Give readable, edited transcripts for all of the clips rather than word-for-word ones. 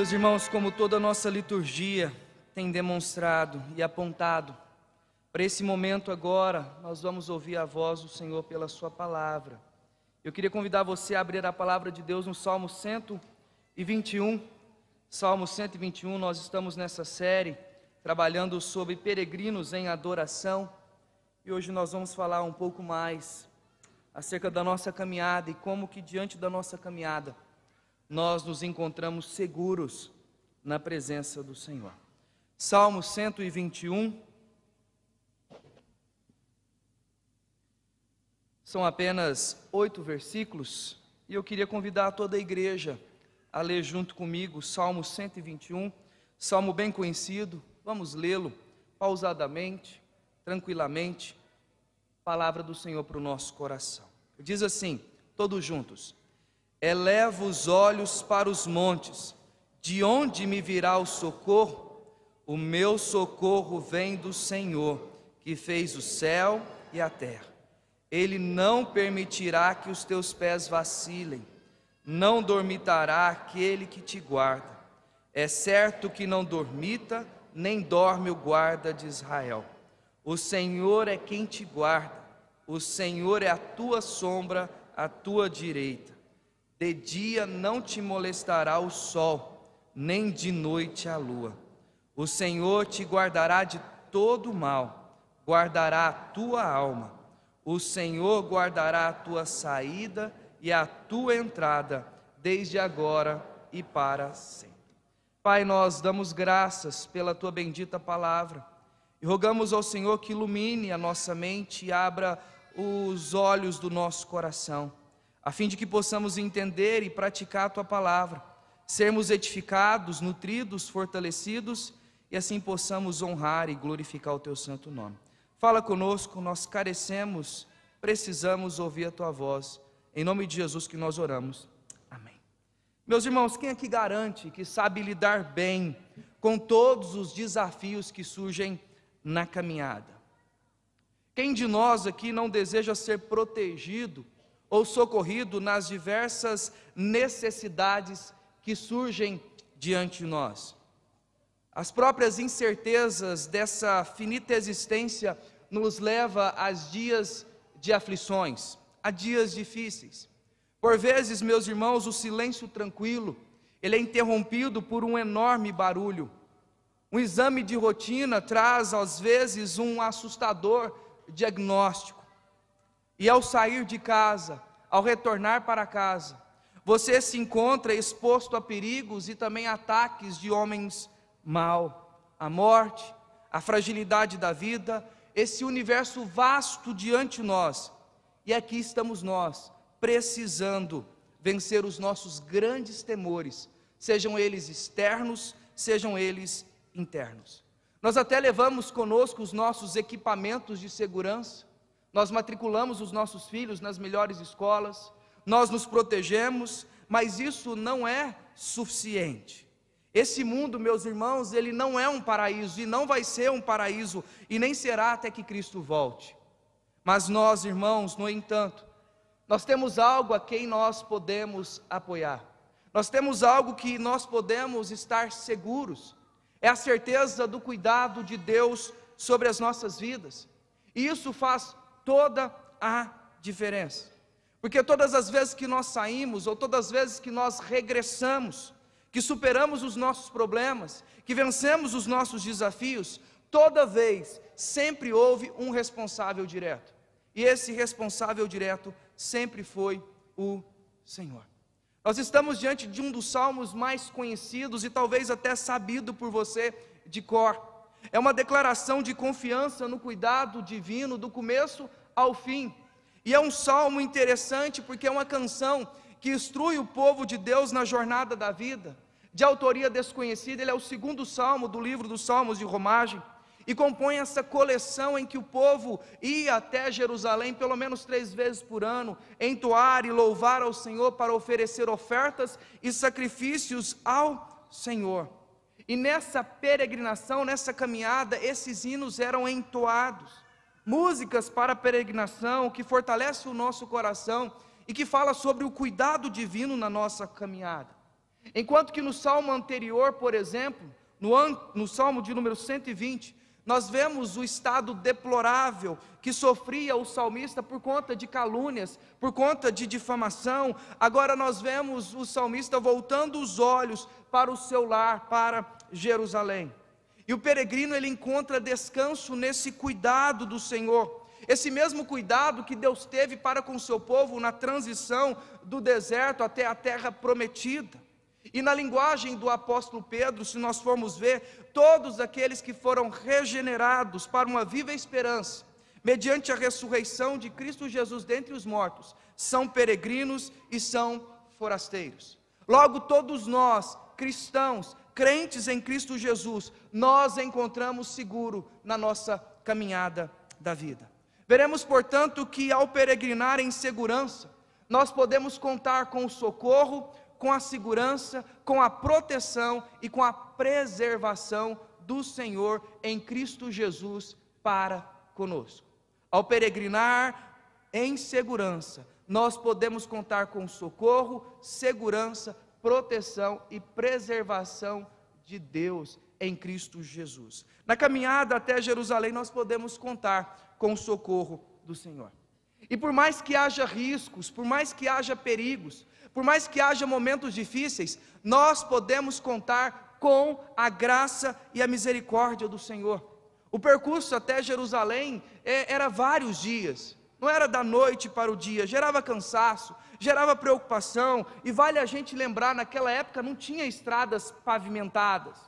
Meus irmãos, como toda a nossa liturgia tem demonstrado e apontado, para esse momento agora, nós vamos ouvir a voz do Senhor pela sua palavra. Eu queria convidar você a abrir a palavra de Deus no Salmo 121. Salmo 121, nós estamos nessa série, trabalhando sobre peregrinos em adoração. E hoje nós vamos falar um pouco mais acerca da nossa caminhada e como que diante da nossa caminhada, nós nos encontramos seguros na presença do Senhor. Salmo 121, são apenas 8 versículos, e eu queria convidar toda a igreja a ler junto comigo Salmo 121, salmo bem conhecido. Vamos lê-lo pausadamente, tranquilamente, palavra do Senhor para o nosso coração. Diz assim, todos juntos: eleva os olhos para os montes, de onde me virá o socorro? O meu socorro vem do Senhor, que fez o céu e a terra. Ele não permitirá que os teus pés vacilem, não dormitará aquele que te guarda. É certo que não dormita, nem dorme o guarda de Israel. O Senhor é quem te guarda, o Senhor é a tua sombra, à tua direita. De dia não te molestará o sol, nem de noite a lua. O Senhor te guardará de todo mal, guardará a tua alma. O Senhor guardará a tua saída e a tua entrada, desde agora e para sempre. Pai, nós damos graças pela tua bendita palavra e rogamos ao Senhor que ilumine a nossa mente e abra os olhos do nosso coração, a fim de que possamos entender e praticar a tua palavra, sermos edificados, nutridos, fortalecidos, e assim possamos honrar e glorificar o teu santo nome. Fala conosco, nós carecemos, precisamos ouvir a tua voz, em nome de Jesus que nós oramos, amém. Meus irmãos, quem aqui garante que sabe lidar bem com todos os desafios que surgem na caminhada? Quem de nós aqui não deseja ser protegido ou socorrido nas diversas necessidades que surgem diante de nós? As próprias incertezas dessa finita existência nos leva a dias de aflições, a dias difíceis. Por vezes, meus irmãos, o silêncio tranquilo, ele é interrompido por um enorme barulho. Um exame de rotina traz, às vezes, um assustador diagnóstico. E ao sair de casa, ao retornar para casa, você se encontra exposto a perigos e também ataques de homens mau, a morte, a fragilidade da vida, esse universo vasto diante de nós. E aqui estamos nós, precisando vencer os nossos grandes temores, sejam eles externos, sejam eles internos. Nós até levamos conosco os nossos equipamentos de segurança, nós matriculamos os nossos filhos nas melhores escolas, nós nos protegemos, mas isso não é suficiente. Esse mundo, meus irmãos, ele não é um paraíso, e não vai ser um paraíso, e nem será até que Cristo volte. Mas nós, irmãos, no entanto, nós temos algo a quem nós podemos apoiar, nós temos algo que nós podemos estar seguros, é a certeza do cuidado de Deus sobre as nossas vidas, e isso faz toda a diferença, porque todas as vezes que nós saímos, ou todas as vezes que nós regressamos, que superamos os nossos problemas, que vencemos os nossos desafios, toda vez, sempre houve um responsável direto, e esse responsável direto sempre foi o Senhor. Nós estamos diante de um dos salmos mais conhecidos e talvez até sabido por você de cor. É uma declaração de confiança no cuidado divino do começo ao fim. E é um salmo interessante porque é uma canção que instrui o povo de Deus na jornada da vida. De autoria desconhecida, ele é o 2º salmo do livro dos Salmos de Romagem e compõe essa coleção em que o povo ia até Jerusalém pelo menos 3 vezes por ano, entoar e louvar ao Senhor para oferecer ofertas e sacrifícios ao Senhor. E nessa peregrinação, nessa caminhada, esses hinos eram entoados, músicas para a peregrinação que fortalece o nosso coração e que fala sobre o cuidado divino na nossa caminhada. Enquanto que no salmo anterior, por exemplo, no salmo de número 120, nós vemos o estado deplorável que sofria o salmista por conta de calúnias, por conta de difamação. Agora nós vemos o salmista voltando os olhos para o seu lar, para Jerusalém. E o peregrino, ele encontra descanso nesse cuidado do Senhor, esse mesmo cuidado que Deus teve para com o seu povo na transição do deserto até a terra prometida. E na linguagem do apóstolo Pedro, se nós formos ver, todos aqueles que foram regenerados para uma viva esperança, mediante a ressurreição de Cristo Jesus dentre os mortos, são peregrinos e são forasteiros. Logo, todos nós, cristãos, crentes em Cristo Jesus, nós encontramos seguro na nossa caminhada da vida. Veremos, portanto, que ao peregrinar em segurança, nós podemos contar com o socorro, com a segurança, com a proteção e com a preservação do Senhor em Cristo Jesus para conosco. Ao peregrinar em segurança, nós podemos contar com socorro, segurança, proteção e preservação de Deus em Cristo Jesus. Na caminhada até Jerusalém, nós podemos contar com o socorro do Senhor. E por mais que haja riscos, por mais que haja perigos, por mais que haja momentos difíceis, nós podemos contar com a graça e a misericórdia do Senhor. O percurso até Jerusalém era vários dias, não era da noite para o dia, gerava cansaço, gerava preocupação, e vale a gente lembrar, naquela época não tinha estradas pavimentadas,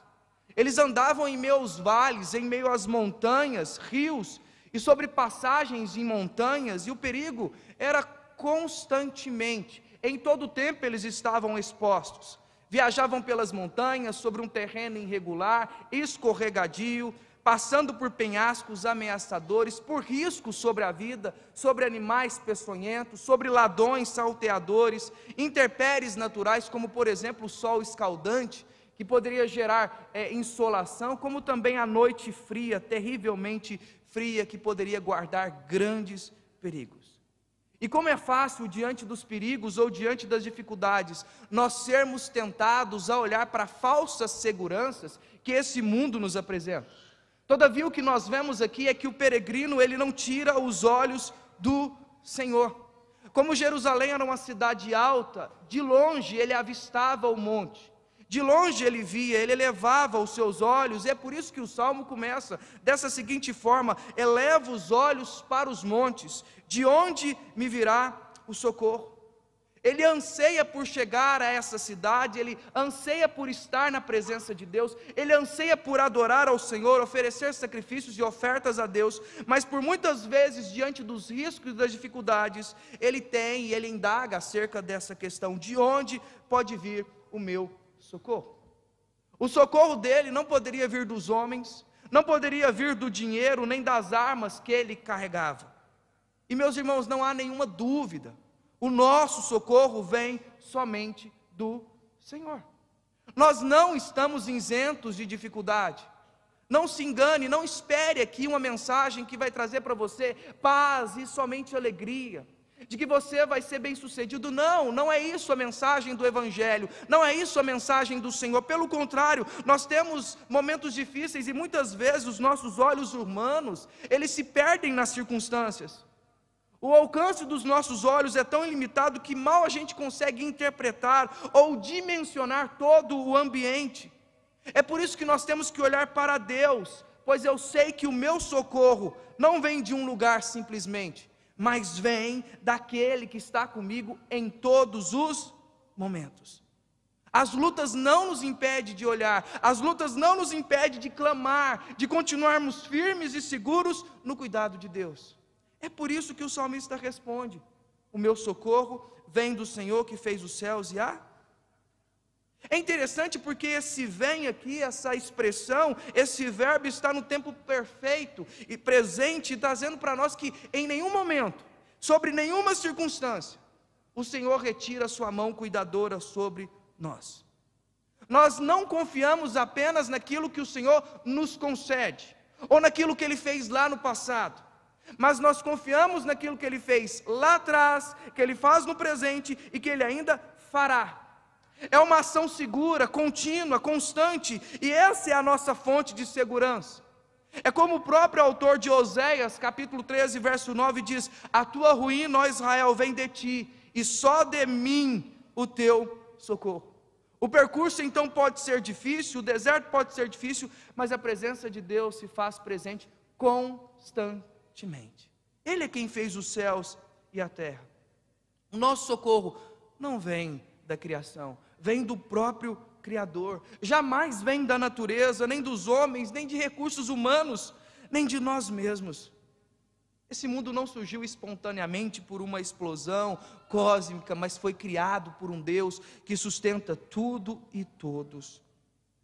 eles andavam em meio aos vales, em meio às montanhas, rios, e sobre passagens em montanhas, e o perigo era constantemente. Em todo o tempo eles estavam expostos, viajavam pelas montanhas, sobre um terreno irregular, escorregadio, passando por penhascos ameaçadores, por riscos sobre a vida, sobre animais peçonhentos, sobre ladrões salteadores, intempéries naturais, como por exemplo o sol escaldante, que poderia gerar insolação, como também a noite fria, terrivelmente fria, que poderia guardar grandes perigos. E como é fácil, diante dos perigos ou diante das dificuldades, nós sermos tentados a olhar para falsas seguranças que esse mundo nos apresenta. Todavia, o que nós vemos aqui é que o peregrino, ele não tira os olhos do Senhor. Como Jerusalém era uma cidade alta, de longe ele avistava o monte. De longe ele via, ele elevava os seus olhos, e é por isso que o Salmo começa dessa seguinte forma: eleva os olhos para os montes, de onde me virá o socorro? Ele anseia por chegar a essa cidade, ele anseia por estar na presença de Deus, ele anseia por adorar ao Senhor, oferecer sacrifícios e ofertas a Deus, mas por muitas vezes, diante dos riscos e das dificuldades, ele indaga acerca dessa questão: de onde pode vir o meu socorro? O socorro dele não poderia vir dos homens, não poderia vir do dinheiro, nem das armas que ele carregava. E meus irmãos, não há nenhuma dúvida, o nosso socorro vem somente do Senhor. Nós não estamos isentos de dificuldade. Não se engane, não espere aqui uma mensagem que vai trazer para você paz e somente alegria, de que você vai ser bem sucedido. Não é isso a mensagem do Evangelho, não é isso a mensagem do Senhor. Pelo contrário, nós temos momentos difíceis e muitas vezes os nossos olhos humanos, eles se perdem nas circunstâncias. O alcance dos nossos olhos é tão ilimitado que mal a gente consegue interpretar ou dimensionar todo o ambiente. É por isso que nós temos que olhar para Deus, pois eu sei que o meu socorro não vem de um lugar simplesmente, mas vem daquele que está comigo em todos os momentos. As lutas não nos impedem de olhar, as lutas não nos impedem de clamar, de continuarmos firmes e seguros no cuidado de Deus. É por isso que o salmista responde: o meu socorro vem do Senhor que fez os céus e a... É interessante porque esse vem aqui, essa expressão, esse verbo está no tempo perfeito e presente, trazendo para nós que em nenhum momento, sobre nenhuma circunstância, o Senhor retira a sua mão cuidadora sobre nós. Nós não confiamos apenas naquilo que o Senhor nos concede, ou naquilo que Ele fez lá no passado, mas nós confiamos naquilo que Ele fez lá atrás, que Ele faz no presente e que Ele ainda fará. É uma ação segura, contínua, constante, e essa é a nossa fonte de segurança. É como o próprio autor de Oséias, capítulo 13, verso 9 diz: a tua ruína, ó Israel, vem de ti, e só de mim o teu socorro. O percurso então pode ser difícil, o deserto pode ser difícil, mas a presença de Deus se faz presente constantemente. Ele é quem fez os céus e a terra. O nosso socorro não vem da criação, vem do próprio Criador. Jamais vem da natureza, nem dos homens, nem de recursos humanos, nem de nós mesmos. Esse mundo não surgiu espontaneamente por uma explosão cósmica, mas foi criado por um Deus que sustenta tudo e todos.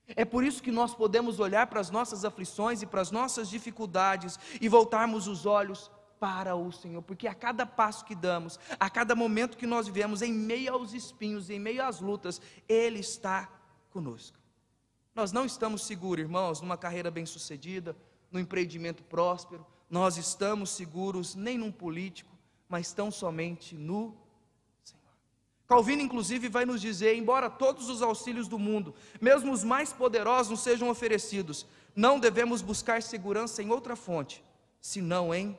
É por isso que nós podemos olhar para as nossas aflições e para as nossas dificuldades e voltarmos os olhos para o Senhor, porque a cada passo que damos, a cada momento que nós vivemos, em meio aos espinhos, em meio às lutas, Ele está conosco. Nós não estamos seguros, irmãos, numa carreira bem-sucedida, num empreendimento próspero. Nós estamos seguros nem num político, mas tão somente no Senhor. Calvino inclusive vai nos dizer: embora todos os auxílios do mundo, mesmo os mais poderosos, nos sejam oferecidos, não devemos buscar segurança em outra fonte, senão em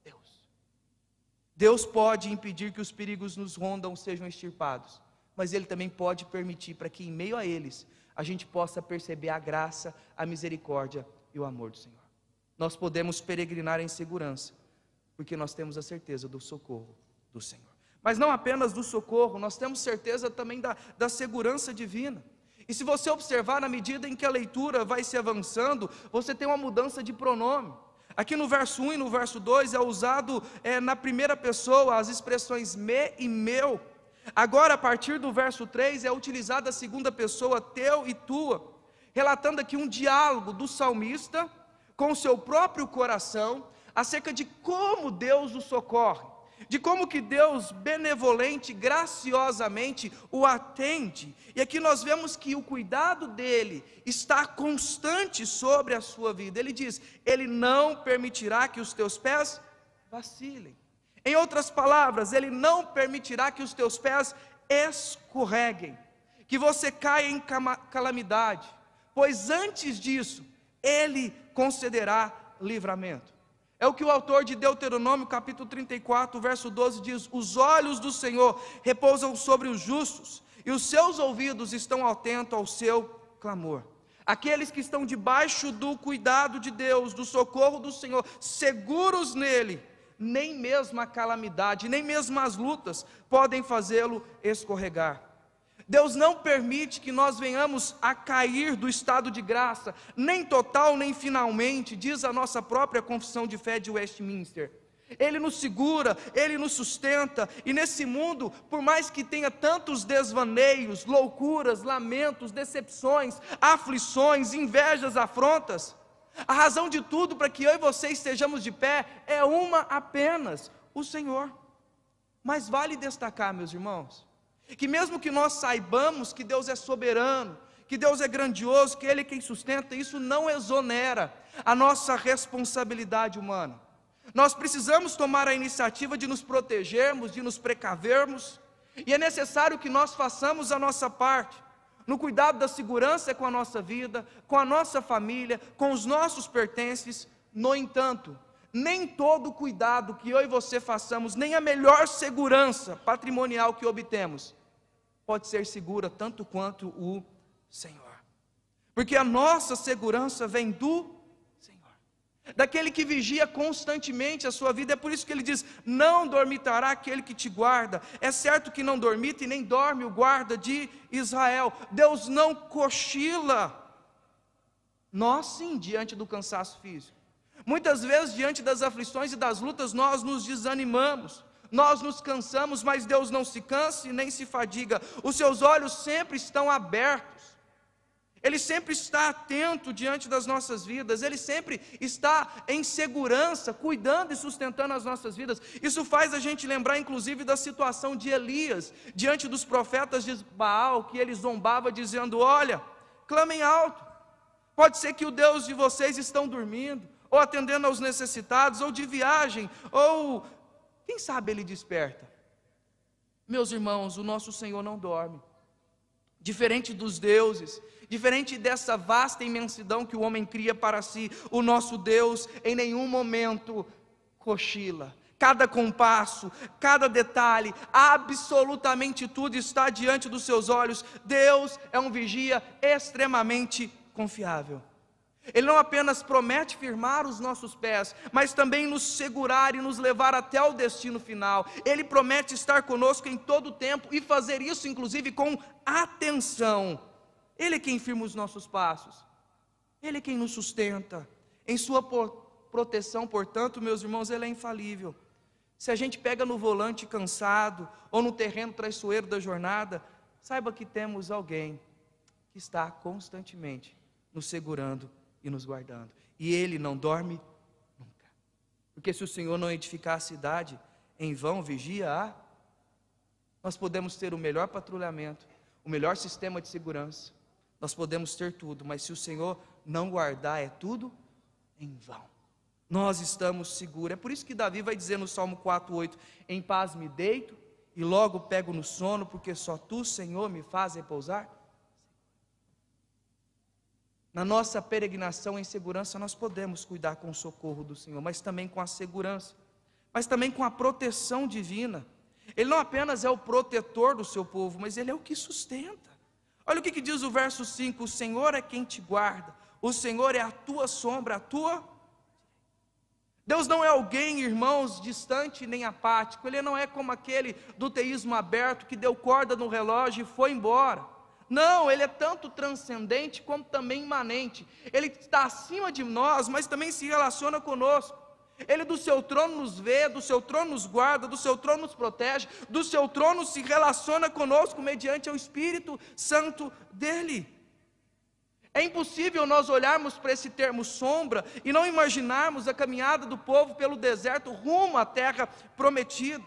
Deus. Deus pode impedir que os perigos nos rondam sejam extirpados, mas Ele também pode permitir para que em meio a eles, a gente possa perceber a graça, a misericórdia e o amor do Senhor. Nós podemos peregrinar em segurança, porque nós temos a certeza do socorro do Senhor. Mas não apenas do socorro, nós temos certeza também da segurança divina. E se você observar, na medida em que a leitura vai se avançando, você tem uma mudança de pronome. Aqui no verso 1 e no verso 2 é usado na primeira pessoa as expressões me e meu. Agora, a partir do verso 3, é utilizada a segunda pessoa, teu e tua, relatando aqui um diálogo do salmista com o seu próprio coração, acerca de como Deus o socorre, de como que Deus benevolente, graciosamente o atende. E aqui nós vemos que o cuidado dele está constante sobre a sua vida. Ele diz: Ele não permitirá que os teus pés vacilem. Em outras palavras, Ele não permitirá que os teus pés escorreguem, que você caia em calamidade, pois antes disso, Ele concederá livramento. É o que o autor de Deuteronômio, capítulo 34, verso 12 diz: os olhos do Senhor repousam sobre os justos, e os seus ouvidos estão atentos ao seu clamor. Aqueles que estão debaixo do cuidado de Deus, do socorro do Senhor, seguros nele, nem mesmo a calamidade, nem mesmo as lutas podem fazê-lo escorregar. Deus não permite que nós venhamos a cair do estado de graça, nem total, nem finalmente, diz a nossa própria confissão de fé de Westminster. Ele nos segura, Ele nos sustenta, e nesse mundo, por mais que tenha tantos desvaneios, loucuras, lamentos, decepções, aflições, invejas, afrontas, a razão de tudo para que eu e você estejamos de pé é uma apenas: o Senhor. Mas vale destacar, meus irmãos, que mesmo que nós saibamos que Deus é soberano, que Deus é grandioso, que Ele é quem sustenta, isso não exonera a nossa responsabilidade humana. Nós precisamos tomar a iniciativa de nos protegermos, de nos precavermos, e é necessário que nós façamos a nossa parte, no cuidado da segurança com a nossa vida, com a nossa família, com os nossos pertences. No entanto, nem todo cuidado que eu e você façamos, nem a melhor segurança patrimonial que obtemos, pode ser segura tanto quanto o Senhor, porque a nossa segurança vem do Senhor, daquele que vigia constantemente a sua vida. É por isso que ele diz: não dormitará aquele que te guarda. É certo que não dormita e nem dorme o guarda de Israel. Deus não cochila. Nós sim, diante do cansaço físico. Muitas vezes, diante das aflições e das lutas, nós nos desanimamos, nós nos cansamos, mas Deus não se cansa e nem se fadiga. Os seus olhos sempre estão abertos, Ele sempre está atento diante das nossas vidas, Ele sempre está em segurança, cuidando e sustentando as nossas vidas. Isso faz a gente lembrar inclusive da situação de Elias, diante dos profetas de Baal, que ele zombava dizendo: olha, clamem alto, pode ser que o Deus de vocês estão dormindo, ou atendendo aos necessitados, ou de viagem, ou quem sabe Ele desperta. Meus irmãos, o nosso Senhor não dorme, Diferente dos deuses, diferente dessa vasta imensidão que o homem cria para si, o nosso Deus em nenhum momento cochila. Cada compasso, cada detalhe, absolutamente tudo está diante dos seus olhos. Deus é um vigia extremamente confiável. Ele não apenas promete firmar os nossos pés, mas também nos segurar e nos levar até o destino final. Ele promete estar conosco em todo o tempo e fazer isso inclusive com atenção. Ele é quem firma os nossos passos, Ele é quem nos sustenta. Em sua proteção, portanto, meus irmãos, Ele é infalível. Se a gente pega no volante cansado, ou no terreno traiçoeiro da jornada, saiba que temos alguém que está constantemente nos segurando e nos guardando. E Ele não dorme nunca. Porque se o Senhor não edificar a cidade, em vão vigia. Nós podemos ter o melhor patrulhamento, o melhor sistema de segurança, nós podemos ter tudo, mas se o Senhor não guardar, é tudo em vão. Nós estamos seguros. É por isso que Davi vai dizer no Salmo 4:8: em paz me deito e logo pego no sono, porque só Tu, Senhor, me faz repousar. Na nossa peregrinação em segurança, nós podemos cuidar com o socorro do Senhor, mas também com a segurança, mas também com a proteção divina. Ele não apenas é o protetor do seu povo, mas Ele é o que sustenta. Olha o que diz o verso 5: o Senhor é quem te guarda, o Senhor é a tua sombra, a tua... Deus não é alguém, irmãos, distante nem apático. Ele não é como aquele do teísmo aberto que deu corda no relógio e foi embora. Não, Ele é tanto transcendente como também imanente. Ele está acima de nós, mas também se relaciona conosco. Ele do seu trono nos vê, do seu trono nos guarda, do seu trono nos protege, do seu trono se relaciona conosco mediante o Espírito Santo dEle. É impossível nós olharmos para esse termo sombra e não imaginarmos a caminhada do povo pelo deserto rumo à terra prometida,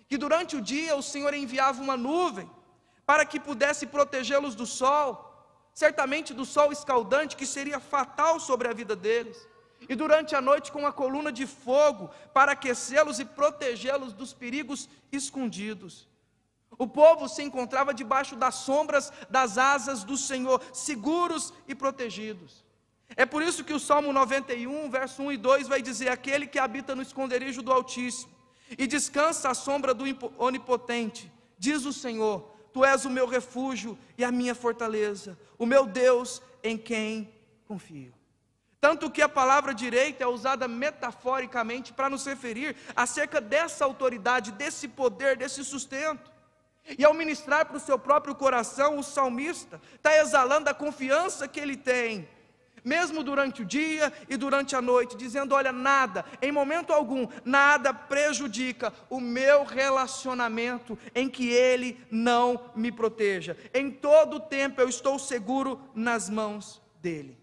que durante o dia o Senhor enviava uma nuvem para que pudesse protegê-los do sol, certamente do sol escaldante que seria fatal sobre a vida deles, e durante a noite com uma coluna de fogo para aquecê-los e protegê-los dos perigos escondidos. O povo se encontrava debaixo das sombras das asas do Senhor, seguros e protegidos. É por isso que o Salmo 91, verso 1 e 2 vai dizer: aquele que habita no esconderijo do Altíssimo e descansa à sombra do Onipotente, diz o Senhor: Tu és o meu refúgio e a minha fortaleza, o meu Deus em quem confio. Tanto que a palavra direita é usada metaforicamente para nos referir acerca dessa autoridade, desse poder, desse sustento. E ao ministrar para o seu próprio coração, o salmista está exalando a confiança que ele tem, mesmo durante o dia e durante a noite, dizendo: olha, nada, em momento algum, nada prejudica o meu relacionamento em que Ele não me proteja. Em todo o tempo eu estou seguro nas mãos dEle.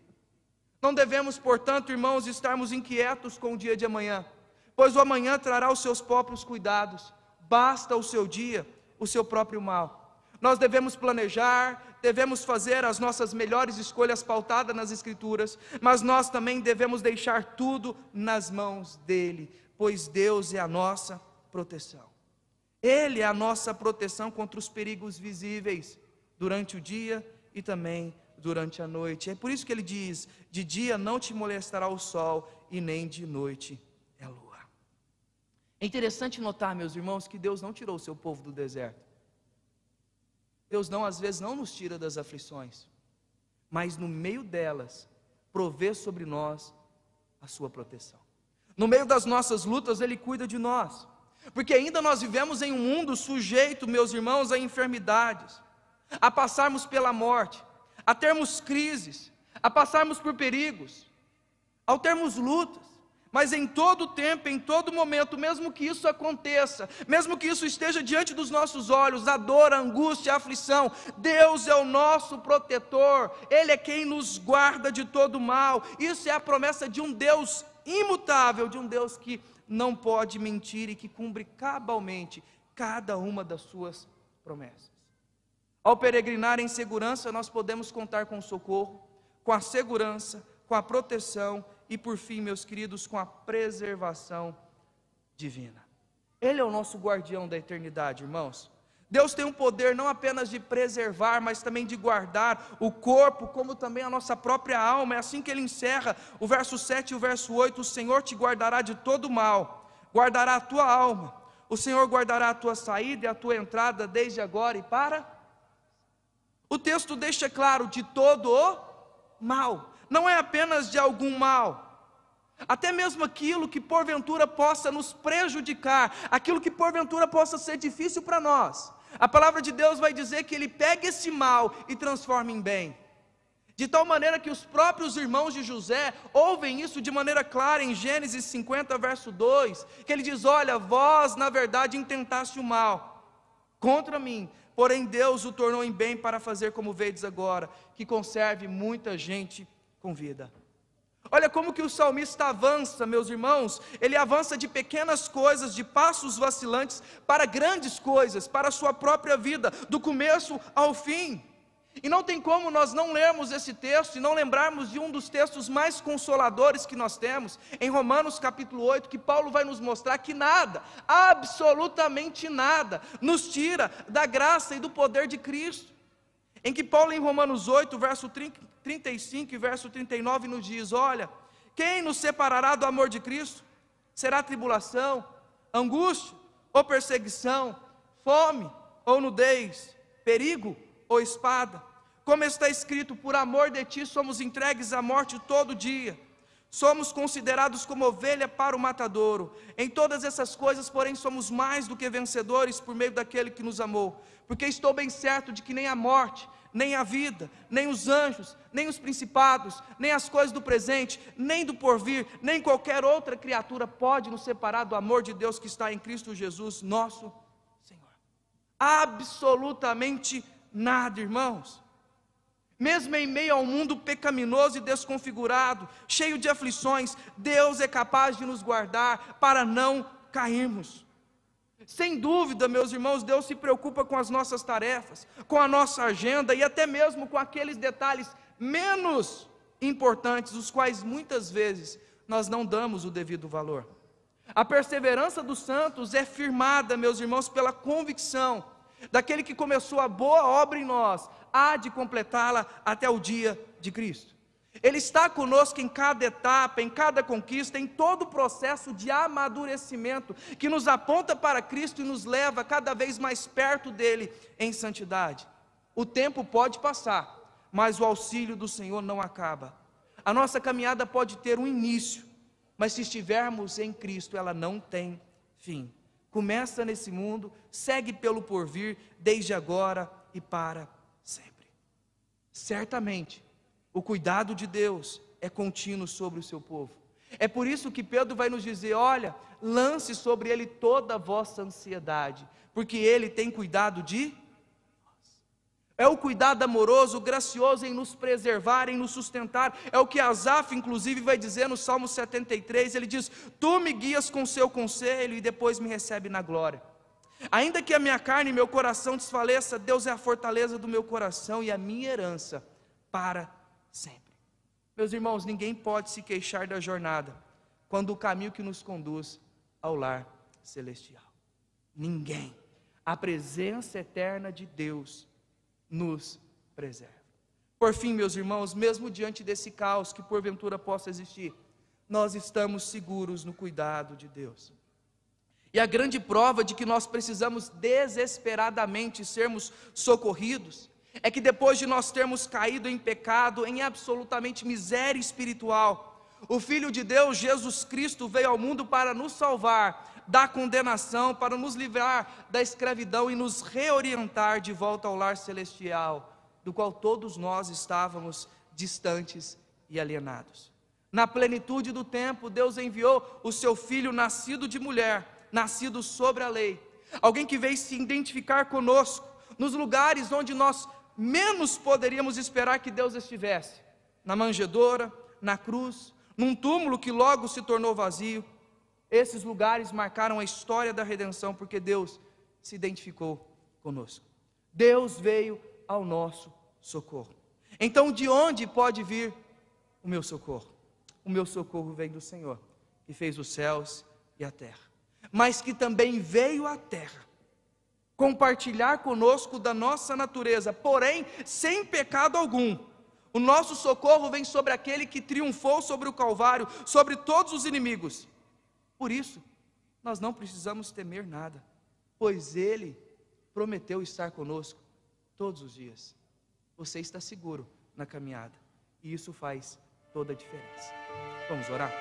Não devemos, portanto, irmãos, estarmos inquietos com o dia de amanhã, pois o amanhã trará os seus próprios cuidados. Basta o seu dia o seu próprio mal. Nós devemos planejar, devemos fazer as nossas melhores escolhas pautadas nas Escrituras, mas nós também devemos deixar tudo nas mãos dEle, pois Deus é a nossa proteção. Ele é a nossa proteção contra os perigos visíveis, durante o dia e também durante a noite. É por isso que Ele diz: de dia não te molestará o sol, e nem de noite a lua. É interessante notar, meus irmãos, que Deus não tirou o seu povo do deserto. Deus às vezes não nos tira das aflições, mas no meio delas, provê sobre nós a sua proteção. No meio das nossas lutas, Ele cuida de nós, porque ainda nós vivemos em um mundo sujeito, meus irmãos, a enfermidades, a passarmos pela morte, a termos crises, a passarmos por perigos, ao termos lutas. Mas em todo tempo, em todo momento, mesmo que isso aconteça, mesmo que isso esteja diante dos nossos olhos, a dor, a angústia, a aflição, Deus é o nosso protetor, Ele é quem nos guarda de todo mal. Isso é a promessa de um Deus imutável, de um Deus que não pode mentir e que cumpre cabalmente cada uma das suas promessas. Ao peregrinar em segurança, nós podemos contar com o socorro, com a segurança, com a proteção e por fim, meus queridos, com a preservação divina. Ele é o nosso guardião da eternidade, irmãos. Deus tem um poder não apenas de preservar, mas também de guardar o corpo, como também a nossa própria alma. É assim que ele encerra o verso 7 e o verso 8: o Senhor te guardará de todo mal, guardará a tua alma, o Senhor guardará a tua saída e a tua entrada, desde agora e para. O texto deixa claro: de todo o mal, não é apenas de algum mal, até mesmo aquilo que porventura possa nos prejudicar, aquilo que porventura possa ser difícil para nós. A palavra de Deus vai dizer que Ele pega esse mal e transforma em bem, de tal maneira que os próprios irmãos de José ouvem isso de maneira clara em Gênesis 50 verso 2, que ele diz: olha, vós na verdade intentaste o mal contra mim, porém Deus o tornou em bem para fazer como vedes agora, que conserve muita gente com vida. Olha como que o salmista avança, meus irmãos. Ele avança de pequenas coisas, de passos vacilantes, para grandes coisas, para a sua própria vida, do começo ao fim. E não tem como nós não lermos esse texto e não lembrarmos de um dos textos mais consoladores que nós temos, em Romanos capítulo 8, que Paulo vai nos mostrar que nada, absolutamente nada, nos tira da graça e do poder de Cristo. Em que Paulo, em Romanos 8, verso 35 e verso 39, nos diz: olha, quem nos separará do amor de Cristo? Será tribulação, angústia ou perseguição, fome ou nudez, perigo ou espada? Como está escrito: por amor de ti somos entregues à morte todo dia, somos considerados como ovelha para o matadouro. Em todas essas coisas, porém, somos mais do que vencedores por meio daquele que nos amou. Porque estou bem certo de que nem a morte, nem a vida, nem os anjos, nem os principados, nem as coisas do presente, nem do porvir, nem qualquer outra criatura pode nos separar do amor de Deus que está em Cristo Jesus, nosso Senhor. Absolutamente nada, irmãos. Mesmo em meio ao mundo pecaminoso e desconfigurado, cheio de aflições, Deus é capaz de nos guardar para não cairmos. Sem dúvida, meus irmãos, Deus se preocupa com as nossas tarefas, com a nossa agenda e até mesmo com aqueles detalhes menos importantes, os quais muitas vezes nós não damos o devido valor. A perseverança dos santos é firmada, meus irmãos, pela convicção daquele que começou a boa obra em nós, há de completá-la até o dia de Cristo. Ele está conosco em cada etapa, em cada conquista, em todo o processo de amadurecimento, que nos aponta para Cristo e nos leva cada vez mais perto dele em santidade. O tempo pode passar, mas o auxílio do Senhor não acaba. A nossa caminhada pode ter um início, mas se estivermos em Cristo, ela não tem fim. Começa nesse mundo, segue pelo porvir, desde agora e para sempre. Certamente, o cuidado de Deus é contínuo sobre o seu povo. É por isso que Pedro vai nos dizer: olha, lance sobre ele toda a vossa ansiedade, porque ele tem cuidado de nós. É o cuidado amoroso, gracioso em nos preservar, em nos sustentar. É o que Asaf inclusive vai dizer no Salmo 73, ele diz: tu me guias com seu conselho e depois me recebe na glória. Ainda que a minha carne e meu coração desfaleça, Deus é a fortaleza do meu coração e a minha herança para sempre. Meus irmãos, ninguém pode se queixar da jornada quando o caminho que nos conduz ao lar celestial. Ninguém. A presença eterna de Deus nos preserva. Por fim, meus irmãos, mesmo diante desse caos que porventura possa existir, nós estamos seguros no cuidado de Deus. E a grande prova de que nós precisamos desesperadamente sermos socorridos é que depois de nós termos caído em pecado, em absolutamente miséria espiritual, o Filho de Deus, Jesus Cristo, veio ao mundo para nos salvar da condenação, para nos livrar da escravidão e nos reorientar de volta ao lar celestial, do qual todos nós estávamos distantes e alienados. Na plenitude do tempo, Deus enviou o seu Filho nascido de mulher, nascido sobre a lei, alguém que veio se identificar conosco, nos lugares onde nós menos poderíamos esperar que Deus estivesse, na manjedoura, na cruz, num túmulo que logo se tornou vazio. Esses lugares marcaram a história da redenção, porque Deus se identificou conosco. Deus veio ao nosso socorro. Então, de onde pode vir o meu socorro? O meu socorro vem do Senhor, que fez os céus e a terra, mas que também veio à terra compartilhar conosco da nossa natureza, porém sem pecado algum. O nosso socorro vem sobre aquele que triunfou sobre o Calvário, sobre todos os inimigos. Por isso, nós não precisamos temer nada, pois Ele prometeu estar conosco todos os dias. Você está seguro na caminhada, e isso faz toda a diferença. Vamos orar?